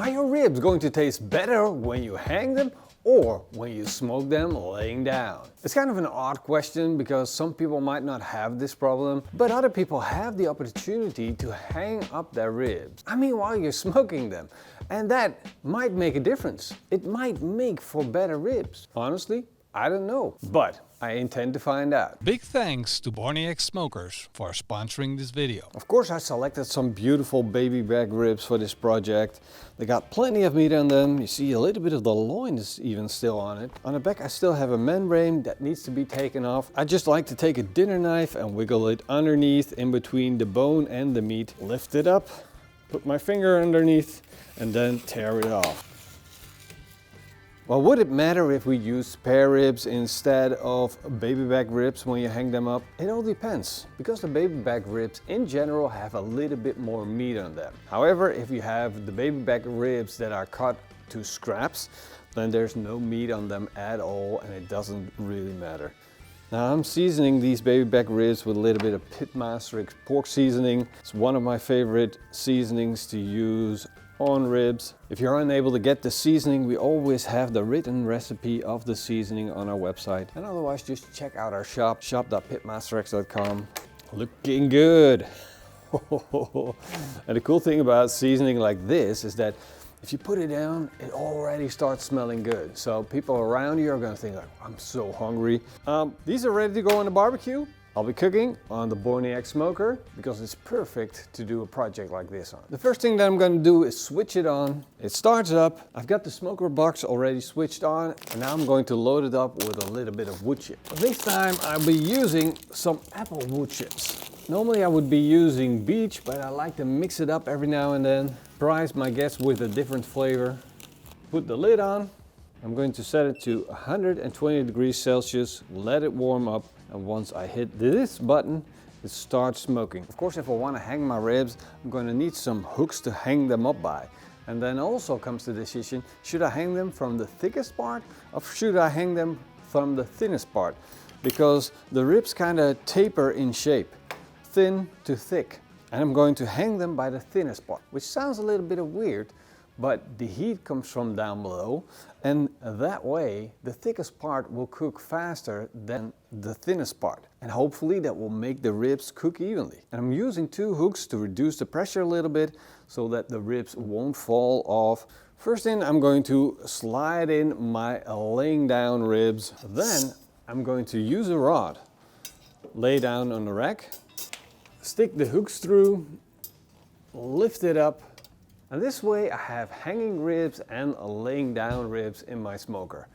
Are your ribs going to taste better when you hang them or when you smoke them laying down? It's kind of an odd question because some people might not have this problem, but other people have the opportunity to hang up their ribs. I mean, while you're smoking them. And that might make a difference. It might make for better ribs. Honestly, I don't know, but I intend to find out. Big thanks to borniak Smokers for sponsoring this video. Of course, I selected some beautiful baby back ribs for this project. They got plenty of meat on them. You see a little bit of the loin is even still on it. On the back I still have a membrane that needs to be taken off. I just like to take a dinner knife and wiggle it underneath in between the bone and the meat. Lift it up, put my finger underneath and then tear it off. Well, would it matter if we use spare ribs instead of baby back ribs when you hang them up? It all depends, because the baby back ribs in general have a little bit more meat on them. However, if you have the baby back ribs that are cut to scraps, then there's no meat on them at all and it doesn't really matter. Now I'm seasoning these baby back ribs with a little bit of PITMASTERX pork seasoning. It's one of my favorite seasonings to use on ribs. If you're unable to get the seasoning, we always have the written recipe of the seasoning on our website. And otherwise, just check out our shop, shop.pitmasterx.com. Looking good. And the cool thing about seasoning like this is that if you put it down, it already starts smelling good. So people around you are gonna think like, I'm so hungry. These are ready to go on the barbecue. I'll be cooking on the borniak smoker because it's perfect to do a project like this on. The first thing that I'm going to do is switch it on. It starts up. I've got the smoker box already switched on and now I'm going to load it up with a little bit of wood chip. This time I'll be using some apple wood chips. Normally I would be using beech, but I like to mix it up every now and then. Surprise my guests with a different flavor. Put the lid on. I'm going to set it to 120 degrees Celsius, let it warm up. And once I hit this button, it starts smoking. Of course, if I want to hang my ribs, I'm going to need some hooks to hang them up by. And then also comes the decision, should I hang them from the thickest part or should I hang them from the thinnest part? Because the ribs kind of taper in shape, thin to thick. And I'm going to hang them by the thinnest part, which sounds a little bit weird, but the heat comes from down below and that way the thickest part will cook faster than the thinnest part. And hopefully that will make the ribs cook evenly. And I'm using two hooks to reduce the pressure a little bit so that the ribs won't fall off. First thing, I'm going to slide in my laying down ribs. Then I'm going to use a rod, lay down on the rack, stick the hooks through, lift it up. And this way I have hanging ribs and laying down ribs in my smoker.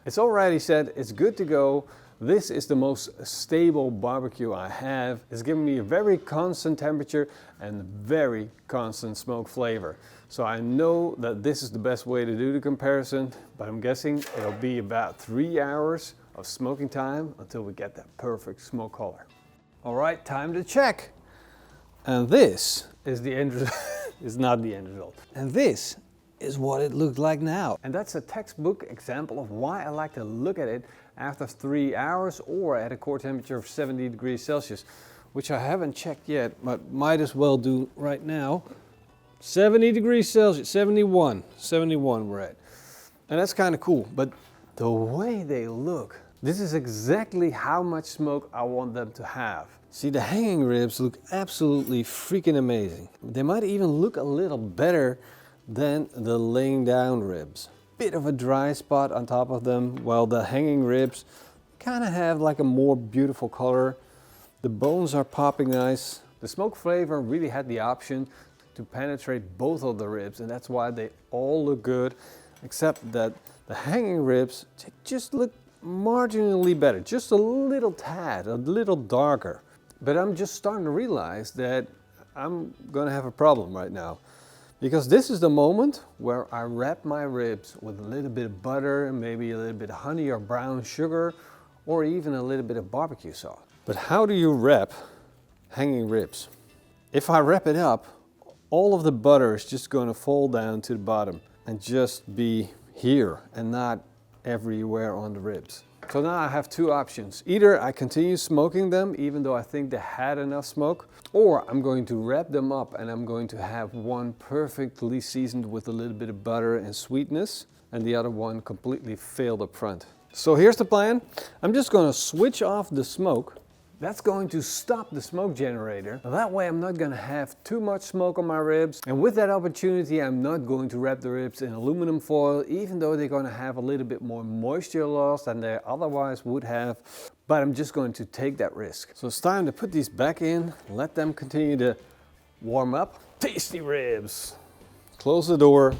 It's already set, it's good to go. This is the most stable barbecue I have. It's giving me a very constant temperature and very constant smoke flavor. So I know that this is the best way to do the comparison, but I'm guessing it'll be about 3 hours of smoking time until we get that perfect smoke color. All right, time to check. And this is the end result. It's not the end result. And this is what it looked like now. And that's a textbook example of why I like to look at it after 3 hours or at a core temperature of 70 degrees Celsius, which I haven't checked yet, but might as well do right now. 70 degrees Celsius, 71 we're at. And that's kind of cool, but the way they look, this is exactly how much smoke I want them to have. See, the hanging ribs look absolutely freaking amazing. They might even look a little better than the laying down ribs. Bit of a dry spot on top of them, while the hanging ribs kind of have like a more beautiful color. The bones are popping nice. The smoke flavor really had the option to penetrate both of the ribs, and that's why they all look good, except that the hanging ribs just look marginally better, just a little tad, a little darker. But I'm just starting to realize that I'm gonna have a problem right now. Because this is the moment where I wrap my ribs with a little bit of butter, and maybe a little bit of honey or brown sugar, or even a little bit of barbecue sauce. But how do you wrap hanging ribs? If I wrap it up, all of the butter is just gonna fall down to the bottom and just be here and not everywhere on the ribs. So now I have two options. Either I continue smoking them, even though I think they had enough smoke, or I'm going to wrap them up and I'm going to have one perfectly seasoned with a little bit of butter and sweetness, and the other one completely failed up front. So here's the plan. I'm just going to switch off the smoke. That's going to stop the smoke generator. That way I'm not going to have too much smoke on my ribs. And with that opportunity, I'm not going to wrap the ribs in aluminum foil, even though they're going to have a little bit more moisture loss than they otherwise would have. But I'm just going to take that risk. So it's time to put these back in, let them continue to warm up. Tasty ribs. Close the door.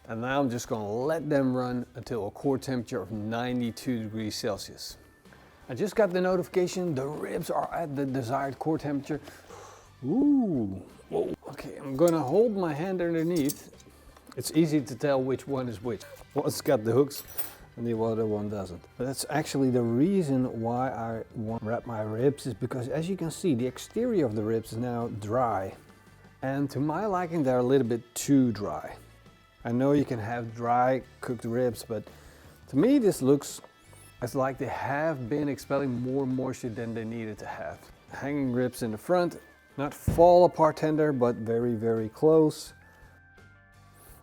And now I'm just going to let them run until a core temperature of 92 degrees Celsius. I just got the notification the ribs are at the desired core temperature. Ooh, whoa. Okay, I'm gonna hold my hand underneath. It's easy to tell which one is which. One's got the hooks and the other one doesn't. But that's actually the reason why I want to wrap my ribs, is because as you can see, the exterior of the ribs is now dry. And to my liking, they're a little bit too dry. I know you can have dry cooked ribs, but to me this looks it's like they have been expelling more moisture than they needed to have. Hanging ribs in the front, not fall apart tender, but very, very close.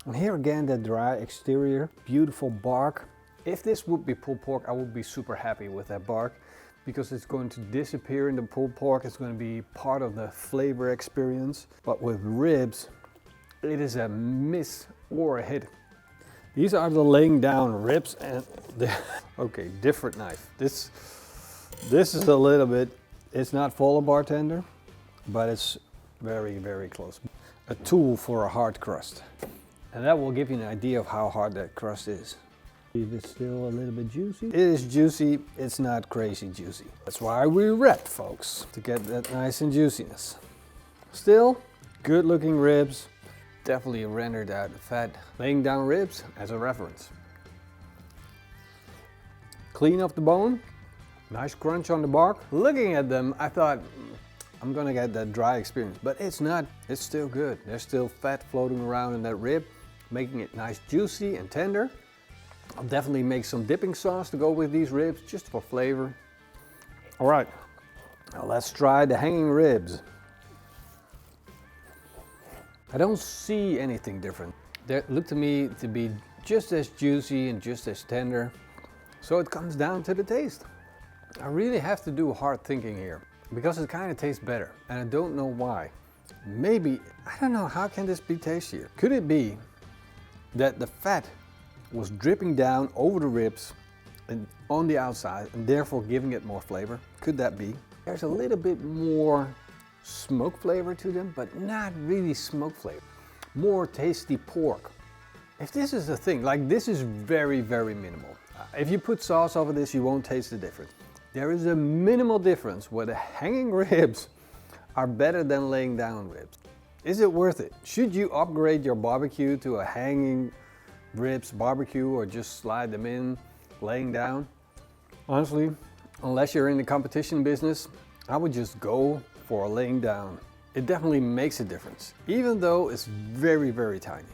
And here again, the dry exterior, beautiful bark. If this would be pulled pork, I would be super happy with that bark, because it's going to disappear in the pulled pork. It's going to be part of the flavor experience. But with ribs, it is a miss or a hit. These are the laying down ribs, and okay, different knife. This is a little bit, it's not fall apart tender, but it's very, very close. A tool for a hard crust. And that will give you an idea of how hard that crust is. Is it still a little bit juicy? It is juicy, it's not crazy juicy. That's why we wrap, folks, to get that nice and juiciness. Still, good looking ribs. Definitely rendered out fat. Laying down ribs as a reference. Clean off the bone, nice crunch on the bark. Looking at them, I thought I'm gonna get that dry experience, but it's not. It's still good. There's still fat floating around in that rib, making it nice, juicy and tender. I'll definitely make some dipping sauce to go with these ribs, just for flavor. All right, now let's try the hanging ribs. I don't see anything different. They look to me to be just as juicy and just as tender. So it comes down to the taste. I really have to do hard thinking here, because it kind of tastes better, and I don't know why. Maybe, I don't know, how can this be tastier? Could it be that the fat was dripping down over the ribs and on the outside, and therefore giving it more flavor? Could that be? There's a little bit more smoke flavor to them, but not really smoke flavor. More tasty pork. If this is the thing, like this is very, very minimal. If you put sauce over this, you won't taste the difference. There is a minimal difference where the hanging ribs are better than laying down ribs. Is it worth it? Should you upgrade your barbecue to a hanging ribs barbecue, or just slide them in laying down? Honestly, unless you're in the competition business, I would just go for a laying down. It definitely makes a difference, even though it's very, very tiny.